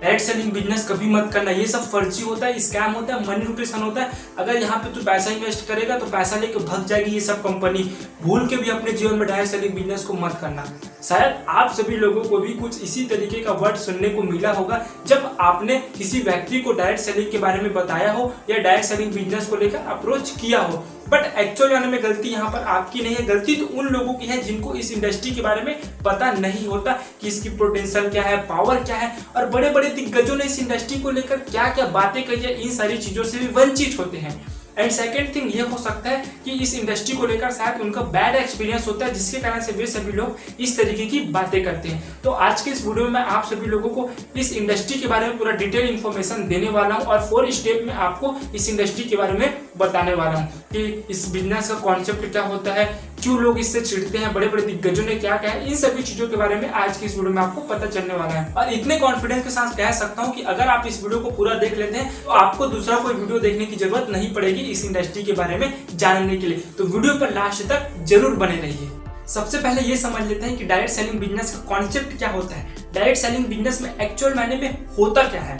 Direct selling business कभी मत करना, ये सब फर्जी होता है, स्कैम होता है, मनी रोटेशन होता है। अगर यहाँ पे तू पैसा इन्वेस्ट करेगा तो पैसा लेके भाग जाएगी ये सब कंपनी। भूल के भी अपने जीवन में डायरेक्ट सेलिंग बिजनेस को मत करना। शायद आप सभी लोगों को भी कुछ इसी तरीके का वर्ड सुनने को मिला होगा जब आपने किसी व्यक्ति को डायरेक्ट सेलिंग के बारे में बताया हो या डायरेक्ट सेलिंग बिजनेस को लेकर अप्रोच किया हो। बट एक्चुअल में गलती यहाँ पर आपकी नहीं है, गलती तो उन लोगों की है जिनको इस इंडस्ट्री के बारे में पता नहीं होता कि इसकी पोटेंशियल क्या है, पावर क्या है, और बड़े बड़े दिग्गजों ने इस इंडस्ट्री को लेकर क्या क्या बातें कही है, इन सारी चीजों से भी वंचित होते हैं। एंड सेकेंड थिंग ये हो सकता है कि इस इंडस्ट्री को लेकर शायद उनका बैड एक्सपीरियंस होता है, जिसके कारण से वे सभी लोग इस तरीके की बातें करते हैं। तो आज के इस वीडियो में मैं आप सभी लोगों को इस इंडस्ट्री के बारे में पूरा डिटेल इन्फॉर्मेशन देने वाला हूं और 4 स्टेप में आपको इस इंडस्ट्री के बारे में बताने वाला हूं कि इस बिजनेस का कॉन्सेप्ट क्या होता है, क्यों लोग इससे चिढ़ते हैं, बड़े बड़े दिग्गजों ने क्या कहा है, इन सभी चीजों के बारे में आज की इस वीडियो में आपको पता चलने वाला है। और इतने कॉन्फिडेंस के साथ कह सकता हूं कि अगर आप इस वीडियो को पूरा देख लेते हैं तो आपको दूसरा कोई वीडियो देखने की जरूरत नहीं पड़ेगी इस इंडस्ट्री के बारे में जानने के लिए। तो वीडियो पर लास्ट तक जरूर बने रहिए। सबसे पहले ये समझ लेते हैं कि डायरेक्ट सेलिंग बिजनेस का कॉन्सेप्ट क्या होता है, डायरेक्ट सेलिंग बिजनेस में एक्चुअल मायने में होता क्या है।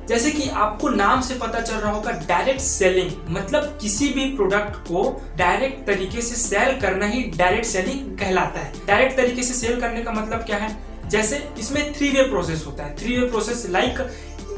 जैसे कि आपको नाम से पता चल रहा होगा, डायरेक्ट सेलिंग मतलब किसी भी प्रोडक्ट को डायरेक्ट तरीके से सेल करना ही डायरेक्ट सेलिंग कहलाता है। डायरेक्ट तरीके से सेल करने का मतलब क्या है, जैसे इसमें 3 वे प्रोसेस होता है। 3 वे प्रोसेस लाइक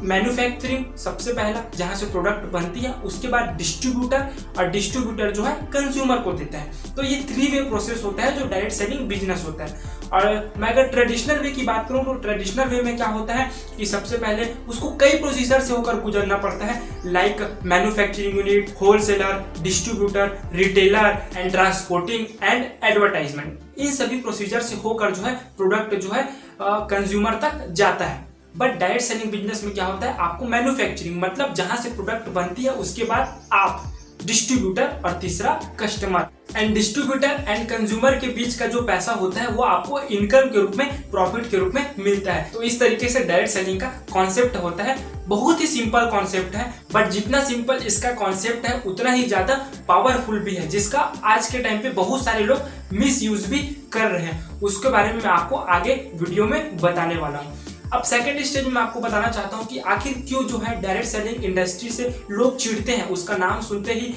मैन्युफैक्चरिंग सबसे पहला जहां से प्रोडक्ट बनती है, उसके बाद डिस्ट्रीब्यूटर, और डिस्ट्रीब्यूटर जो है कंज्यूमर को देता है। तो ये 3 वे प्रोसेस होता है जो डायरेक्ट सेलिंग बिजनेस होता है। और मैं अगर ट्रेडिशनल वे की बात करूं तो ट्रेडिशनल वे में क्या होता है कि सबसे पहले उसको कई प्रोसीजर से होकर गुजरना पड़ता है, like manufacturing unit, wholesaler, distributor, retailer and transporting and advertisement. इन सभी प्रोसीजर से होकर जो है प्रोडक्ट जो है कंज्यूमर तक जाता है। बट डायरेक्ट सेलिंग बिजनेस में क्या होता है, आपको मैन्युफैक्चरिंग मतलब जहां से प्रोडक्ट बनती है उसके बाद आप, डिस्ट्रीब्यूटर और तीसरा customer. And distributor and consumer के बीच का जो पैसा होता है वो आपको इनकम के रूप में, प्रॉफिट के रूप में मिलता है। तो इस तरीके से डायरेक्ट सेलिंग का कॉन्सेप्ट होता है। बहुत ही सिंपल कॉन्सेप्ट है, बट जितना सिंपल इसका कॉन्सेप्ट है उतना ही ज्यादा पावरफुल भी है, जिसका आज के टाइम पे बहुत सारे लोग मिस यूज भी कर रहे हैं। उसके बारे में मैं आपको आगे वीडियो में बताने वाला हूँ। अब सेकंड स्टेज में मैं आपको बताना चाहता हूं कि आखिर क्यों जो है डायरेक्ट सेलिंग इंडस्ट्री से लोग चिढ़ते हैं, उसका नाम सुनते ही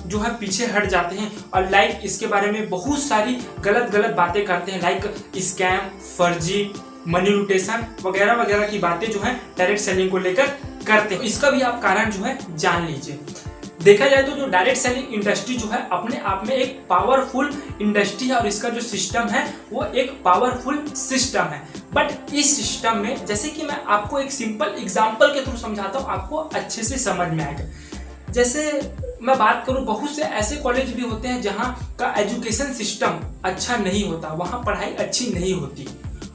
जो है पीछे हट जाते हैं और लाइक इसके बारे में बहुत सारी गलत बातें करते हैं, लाइक स्कैम, फर्जी, मनी रोटेशन वगैरह वगैरह की बातें जो है डायरेक्ट सेलिंग को लेकर करते हैं। इसका भी आप कारण जो है जान लीजिए। देखा जाए तो जो डायरेक्ट सेलिंग इंडस्ट्री जो है अपने आप में एक पावरफुल इंडस्ट्री है और इसका जो सिस्टम है वो एक पावरफुल सिस्टम है। बट इस सिस्टम में जैसे कि मैं आपको एक सिंपल एग्जांपल के थ्रू समझाता हूँ, आपको अच्छे से समझ में आएगा। जैसे मैं बात करूँ, बहुत से ऐसे कॉलेज भी होते हैं जहाँ का एजुकेशन सिस्टम अच्छा नहीं होता, वहाँ पढ़ाई अच्छी नहीं होती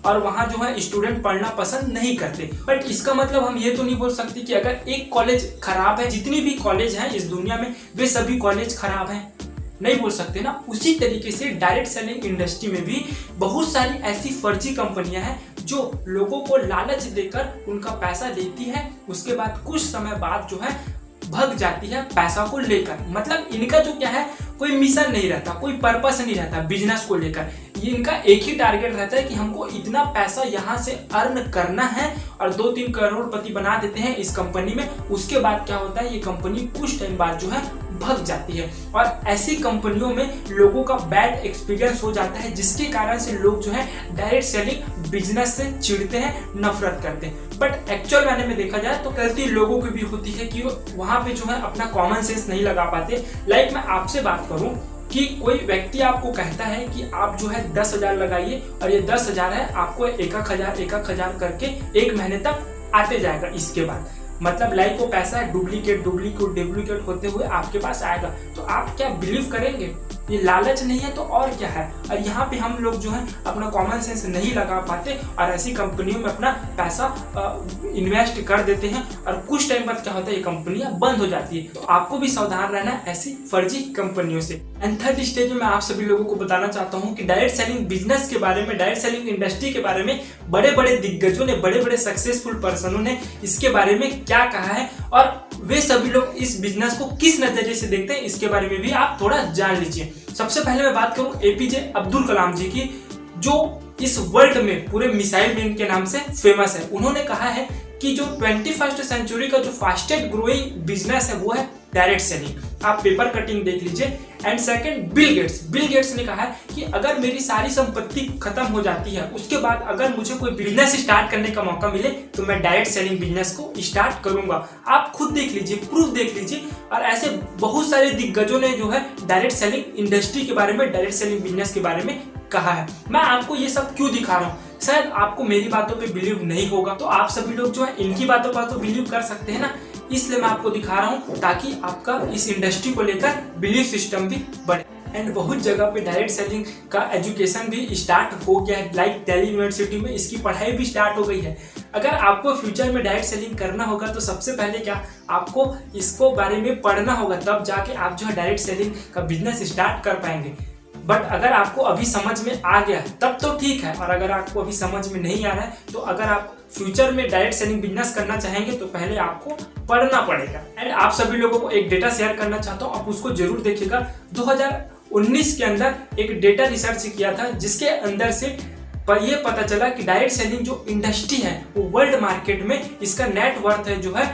और वहाँ जो है स्टूडेंट पढ़ना पसंद नहीं करते। बट इसका मतलब हम ये तो नहीं बोल सकते कि अगर एक कॉलेज खराब है, जितनी भी कॉलेज हैं इस दुनिया में वे सभी कॉलेज खराब हैं, नहीं बोल सकते ना। उसी तरीके से डायरेक्ट सेलिंग इंडस्ट्री में भी बहुत सारी ऐसी फर्जी कंपनियां हैं जो लोगों को लालच देकर उनका पैसा लेती है, उसके बाद कुछ समय बाद जो है भग जाती है पैसा को लेकर। मतलब इनका जो क्या है, कोई मिशन नहीं रहता, कोई पर्पस नहीं रहता बिजनेस को लेकर। ये इनका एक ही टारगेट रहता है कि हमको इतना पैसा यहाँ से अर्न करना है और 2-3 करोड़पति बना देते हैं इस कंपनी में। उसके बाद क्या होता है, ये कंपनी कुछ टाइम बाद जो है भग जाती है और ऐसी कंपनियों में लोगों का बैड एक्सपीरियंस हो जाता है, जिसके कारण से लोग जो है डायरेक्ट सेलिंग बिजनेस से चिढ़ते हैं, नफरत करते हैं। बट एक्चुअल मायने में देखा जाए तो गलती लोगों की भी होती है कि वहां पे जो है अपना कॉमन सेंस नहीं लगा पाते। लाइक मैं आपसे बात करूं कि कोई व्यक्ति आपको कहता है कि आप जो है 10,000 लगाइए और ये 10,000 है, आपको 1,000 करके 1 महीने तक आते जाएगा। इसके बाद मतलब लाइक वो पैसा डुप्लीकेट होते हुए आपके पास आएगा। तो आप क्या बिलीव करेंगे? ये लालच नहीं है तो और क्या है। और यहाँ पे हम लोग जो है अपना कॉमन सेंस नहीं लगा पाते और ऐसी कंपनियों में अपना पैसा इन्वेस्ट कर देते हैं और कुछ टाइम बाद क्या होता है, ये कंपनियां बंद हो जाती है। तो आपको भी सावधान रहना है ऐसी फर्जी कंपनियों से। एंड थर्ड स्टेज में मैं आप सभी लोगों को बताना चाहता हूँ कि डायरेक्ट सेलिंग बिजनेस के बारे में, डायरेक्ट सेलिंग इंडस्ट्री के बारे में बड़े बड़े दिग्गजों ने, बड़े बड़े सक्सेसफुल पर्सनों ने इसके बारे में क्या कहा है और वे सभी लोग इस बिजनेस को किस नजरिए से देखते हैं, इसके बारे में भी आप थोड़ा जान लीजिए। सबसे पहले मैं बात करूं एपीजे अब्दुल कलाम जी की, जो इस वर्ल्ड में पूरे मिसाइल मैन के नाम से फेमस है। उन्होंने कहा है कि जो 21st सेंचुरी का जो फास्टेस्ट ग्रोइंग बिजनेस है वो है डायरेक्ट सेलिंग। आप पेपर कटिंग देख लीजिए। एंड सेकंड, बिल गेट्स ने कहा है कि अगर मेरी सारी संपत्ति खत्म हो जाती है, उसके बाद अगर मुझे कोई बिजनेस स्टार्ट करने का मौका मिले तो मैं डायरेक्ट सेलिंग बिजनेस को स्टार्ट करूंगा। आप खुद देख लीजिए, प्रूफ देख लीजिए। और ऐसे बहुत सारे दिग्गजों ने जो है डायरेक्ट सेलिंग इंडस्ट्री के बारे में, डायरेक्ट सेलिंग बिजनेस के बारे में कहा है। मैं आपको ये सब क्यों दिखा रहा हूँ? शायद आपको मेरी बातों पे बिलीव नहीं होगा, तो आप सभी लोग जो है इनकी बातों पर तो बिलीव कर सकते हैं ना, इसलिए मैं आपको दिखा रहा हूँ ताकि आपका इस इंडस्ट्री को लेकर बिलीव सिस्टम भी बढ़े। एंड बहुत जगह पे डायरेक्ट सेलिंग का एजुकेशन भी स्टार्ट हो गया है, लाइक दिल्ली यूनिवर्सिटी में इसकी पढ़ाई भी स्टार्ट हो गई है। अगर आपको फ्यूचर में डायरेक्ट सेलिंग करना होगा तो सबसे पहले क्या आपको इसको बारे में पढ़ना होगा, तब जाके आप जो है डायरेक्ट सेलिंग का बिजनेस स्टार्ट कर पाएंगे। बट अगर आपको अभी समझ में आ गया तब तो ठीक है, और अगर आपको अभी समझ में नहीं आ रहा है तो अगर आप फ्यूचर में डायरेक्ट सेलिंग बिजनेस करना चाहेंगे तो पहले आपको पढ़ना पड़ेगा। एंड आप सभी लोगों को एक डेटा शेयर करना चाहता हूँ, आप उसको जरूर देखिएगा। 2019 के अंदर एक डेटा रिसर्च किया था जिसके अंदर से ये पता चला कि डायरेक्ट सेलिंग जो इंडस्ट्री है वो वर्ल्ड मार्केट में इसका नेट वर्थ है जो है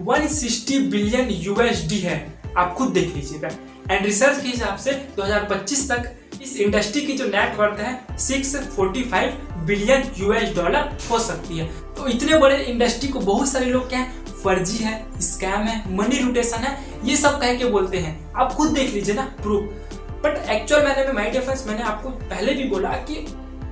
160 बिलियन USD है। आप खुद देख लीजिएगा। एंड रिसर्च के हिसाब से 2025 तक इस इंडस्ट्री की जो नेट वर्थ है 645 बिलियन $US हो सकती है। तो इतने बड़े इंडस्ट्री को बहुत सारे लोग क्या है, फर्जी है, स्कैम है, मनी रोटेशन है, ये सब कह के बोलते हैं। आप खुद देख लीजिए ना प्रूफ। बट एक्चुअल मैंने माय डियर फ्रेंड्स, मैंने आपको पहले भी बोला कि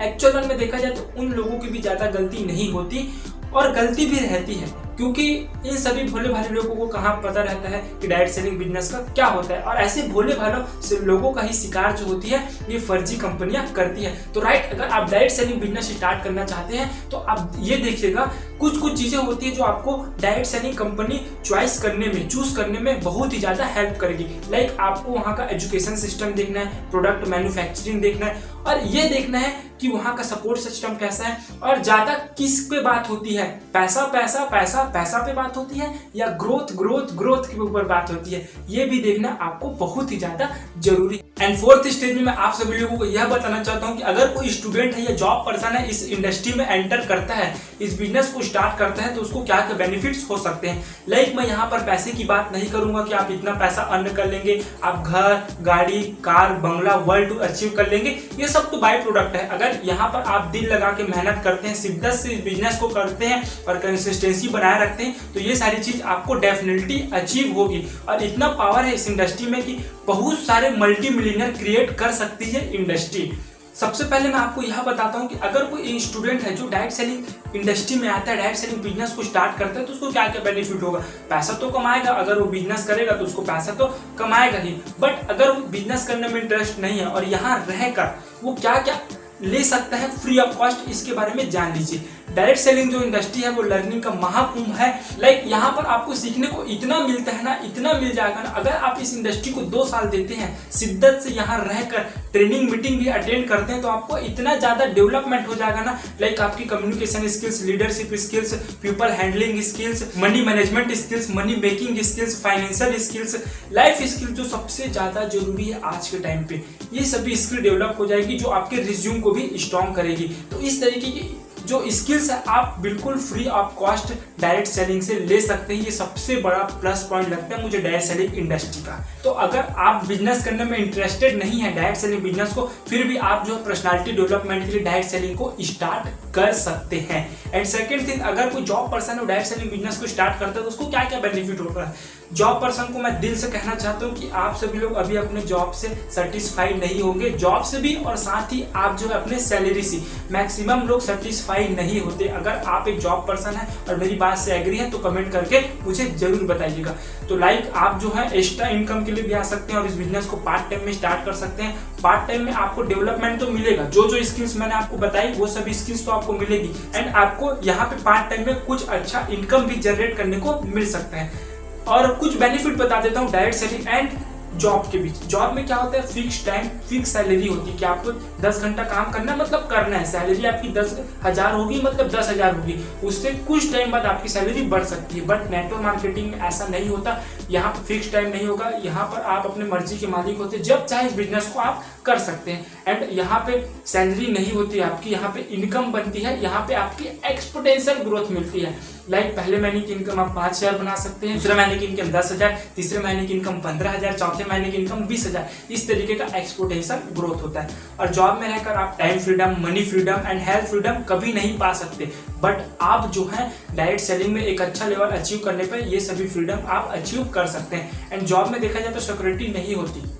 एक्चुअल में देखा जाए तो उन लोगों की भी ज्यादा गलती नहीं होती और गलती भी रहती है, क्योंकि इन सभी भोले भाले लोगों को कहाँ पता रहता है कि डायरेक्ट सेलिंग बिजनेस का क्या होता है। और ऐसे भोले भाले लोगों का ही शिकार जो होती है ये फर्जी कंपनियां करती है। तो राइट, अगर आप डायरेक्ट सेलिंग बिजनेस स्टार्ट करना चाहते हैं तो आप ये देखिएगा, कुछ चीजें होती है जो आपको डायरेक्ट सेलिंग कंपनी चॉइस करने में, चूज करने में बहुत ही ज्यादा हेल्प करेगी। लाइक आपको वहाँ का एजुकेशन सिस्टम देखना है, प्रोडक्ट मैन्युफैक्चरिंग देखना है, और ये देखना है कि वहाँ का सपोर्ट सिस्टम कैसा है, और ज्यादा किस पे बात होती है, पैसा पैसा पैसा पैसा पे बात होती है या ग्रोथ ग्रोथ ग्रोथ के ऊपर बात होती है, ये भी देखना आपको बहुत ही ज्यादा जरूरी है। एंड फोर्थ स्टेज में मैं आप सभी लोगों को यह बताना चाहता हूँ कि अगर कोई स्टूडेंट है या जॉब पर्सन है, इस इंडस्ट्री में एंटर करता है, इस बिजनेस को स्टार्ट करता है, तो उसको क्या क्या बेनिफिट्स हो सकते हैं। लाइक मैं यहाँ पर पैसे की बात नहीं करूंगा कि आप इतना पैसा अर्न कर लेंगे, आप घर, गाड़ी, कार, बंगला, वर्ल्ड अचीव कर लेंगे, ये सब तो बाय प्रोडक्ट है। अगर यहाँ पर आप दिल लगा के मेहनत करते हैं, शिद्दत से इस बिजनेस को करते हैं और कंसिस्टेंसी बनाए रखते हैं, तो ये सारी चीज आपको डेफिनेटली अचीव होगी। और इतना पावर है इस इंडस्ट्री में कि बहुत सारे मल्टी मिलियनर क्रिएट कर सकती है इंडस्ट्री। सबसे पहले मैं आपको यह बताता हूं कि अगर कोई स्टूडेंट है जो डायरेक्ट सेलिंग इंडस्ट्री में आता है, डायरेक्ट सेलिंग बिजनेस को स्टार्ट करता है, तो उसको क्या क्या बेनिफिट होगा। पैसा तो कमाएगा, अगर वो बिजनेस करेगा तो उसको पैसा तो कमाएगा ही। बट अगर वो बिजनेस करने में इंटरेस्ट नहीं है और यहाँ रहकर वो क्या क्या ले सकता है फ्री ऑफ कॉस्ट, इसके बारे में जान लीजिए। डायरेक्ट सेलिंग जो इंडस्ट्री है वो लर्निंग का महाकुंभ है। लाइक यहाँ पर आपको सीखने को इतना मिलता है ना, इतना मिल जाएगा ना। अगर आप इस इंडस्ट्री को 2 साल देते हैं, शिद्दत से यहाँ रहकर ट्रेनिंग मीटिंग भी अटेंड करते हैं, तो आपको इतना ज्यादा डेवलपमेंट हो जाएगा ना। लाइक आपकी communication skills, leadership skills, people handling skills, money management skills, money making skills, financial skills, life skill जो सबसे ज्यादा जरूरी है आज के टाइम पे, ये सभी स्किल डेवलप हो जाएगी जो आपके रिज्यूम को भी स्ट्रॉन्ग करेगी। तो इस तरीके की जो स्किल्स है आप बिल्कुल free of cost direct selling से ले सकते हैं। ये सबसे बड़ा प्लस पॉइंट लगता है मुझे डायरेक्ट सेलिंग इंडस्ट्री का। तो अगर आप बिजनेस करने में इंटरेस्टेड नहीं है डायरेक्ट सेलिंग बिजनेस को, फिर भी आप जो पर्सनालिटी डेवलपमेंट के लिए डायरेक्ट सेलिंग को स्टार्ट कर सकते हैं। एंड सेकंड थिंग, अगर कोई जॉब पर्सन है डायरेक्ट सेलिंग बिजनेस को स्टार्ट करता है तो उसको क्या क्या बेनिफिट होता है। जॉब पर्सन को मैं दिल से कहना चाहता हूँ कि आप सभी लोग अभी अपने जॉब से सेटिस्फाइड नहीं होंगे, जॉब से भी और साथ ही आप जो है अपने सैलरी से, मैक्सिमम लोग सेटिस्फाइड नहीं होते। अगर आप एक जॉब पर्सन है और मेरी बात से एग्री है तो कमेंट करके मुझे जरूर बताइएगा। तो लाइक आप जो है एक्स्ट्रा इनकम के लिए भी आ सकते हैं और इस बिजनेस को पार्ट टाइम में स्टार्ट कर सकते हैं। पार्ट टाइम में आपको डेवलपमेंट तो मिलेगा, जो जो स्किल्स मैंने आपको बताई वो सभी स्किल्स तो आपको मिलेगी। एंड आपको यहाँ पे पार्ट टाइम में कुछ अच्छा इनकम भी जनरेट करने को मिल सकता है। और कुछ बेनिफिट बता देता हूँ डायरेक्ट सेलिंग एंड जॉब के बीच। जॉब में क्या होता है, फिक्स टाइम फिक्स सैलरी होती है कि आपको 10 घंटा काम करना है, मतलब करना है। सैलरी आपकी 10,000 होगी, मतलब 10,000 होगी। उससे कुछ टाइम बाद आपकी सैलरी बढ़ सकती है। बट नेटवर्क मार्केटिंग में ऐसा नहीं होता। यहाँ पर फिक्स टाइम नहीं होगा। यहाँ पर आप अपने मर्जी के मालिक होते हैं, जब चाहे इस बिजनेस को आप कर सकते हैं। एंड यहाँ पे सैलरी नहीं होती आपकी, यहाँ पे इनकम बनती है। यहाँ पे आपकी एक्सपोनेंशियल ग्रोथ मिलती है। लाइक पहले महीने की इनकम आप 5,000 बना सकते हैं, दूसरे महीने की इनकम 10,000, तीसरे महीने की इनकम 15,000, चौथे महीने की इनकम 20,000। इस तरीके का एक्सपोनेंशियल ग्रोथ होता है। और जॉब में रहकर आप time freedom, money freedom and health freedom कभी नहीं पा सकते। बट आप जो है डायरेक्ट सेलिंग में एक अच्छा लेवल अचीव करने पर ये सभी फ्रीडम आप अचीव कर सकते हैं। एंड जॉब में देखा जाए तो सिक्योरिटी नहीं होती।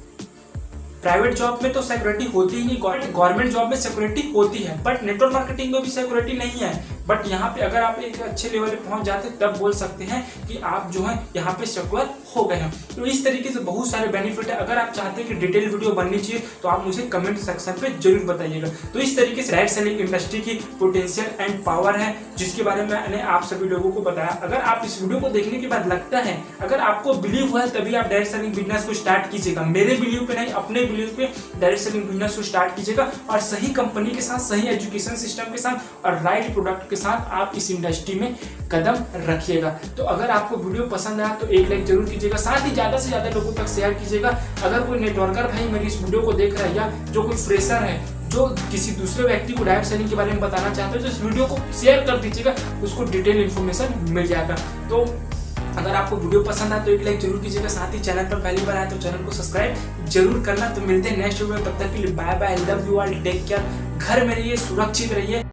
प्राइवेट जॉब में तो सिक्योरिटी होती ही नहीं, गवर्नमेंट जॉब में सिक्योरिटी होती है, बट नेटवर्क मार्केटिंग में भी सिक्योरिटी नहीं है। बट यहाँ पे अगर आप एक अच्छे लेवल पे पहुंच जाते तब बोल सकते हैं कि आप जो है यहाँ पे सिक्योर हो गए हैं। तो इस तरीके से बहुत सारे बेनिफिट है। अगर आप चाहते हैं कि डिटेल वीडियो बननी चाहिए तो आप मुझे कमेंट सेक्शन पे जरूर बताइएगा। तो इस तरीके से डायरेक्ट सेलिंग इंडस्ट्री की पोटेंशियल एंड पावर है, जिसके बारे में मैंने आप सभी लोगों को बताया। अगर आप इस वीडियो को देखने के बाद लगता है, अगर आपको बिलीव हुआ है, तभी आप डायरेक्ट सेलिंग बिजनेस को स्टार्ट कीजिएगा। मेरे बिलीव पे नहीं, अपने बिलीव पे डायरेक्ट सेलिंग बिजनेस को स्टार्ट कीजिएगा। और सही कंपनी के साथ, सही एजुकेशन सिस्टम के साथ और राइट प्रोडक्ट के साथ आप इस इंडस्ट्री में कदम रखिएगा। तो अगर आपको वीडियो पसंद आया तो एक लाइक जरूर कीजिएगा, साथ ही ज्यादा से ज्यादा लोगों तक शेयर कीजिएगा। अगर कोई नेटवर्कर भाई मेरी इस वीडियो को देख रहा है, या जो कोई फ्रेशर है जो किसी दूसरे व्यक्ति को डायरेक्ट सेलिंग के बारे में बताना चाहते हो, तो इस वीडियो को शेयर कर दीजिएगा, उसको डिटेल इन्फॉर्मेशन मिल जाएगा। तो अगर आपको वीडियो पसंद आए तो एक लाइक जरूर कीजिएगा, साथ ही चैनल पर पहली बार आए तो चैनल को सब्सक्राइब जरूर करना। तो मिलते हैं नेक्स्ट वीडियो में, तब तक के लिए bye bye, love you all, take care. घर में रहिए, सुरक्षित रहिए।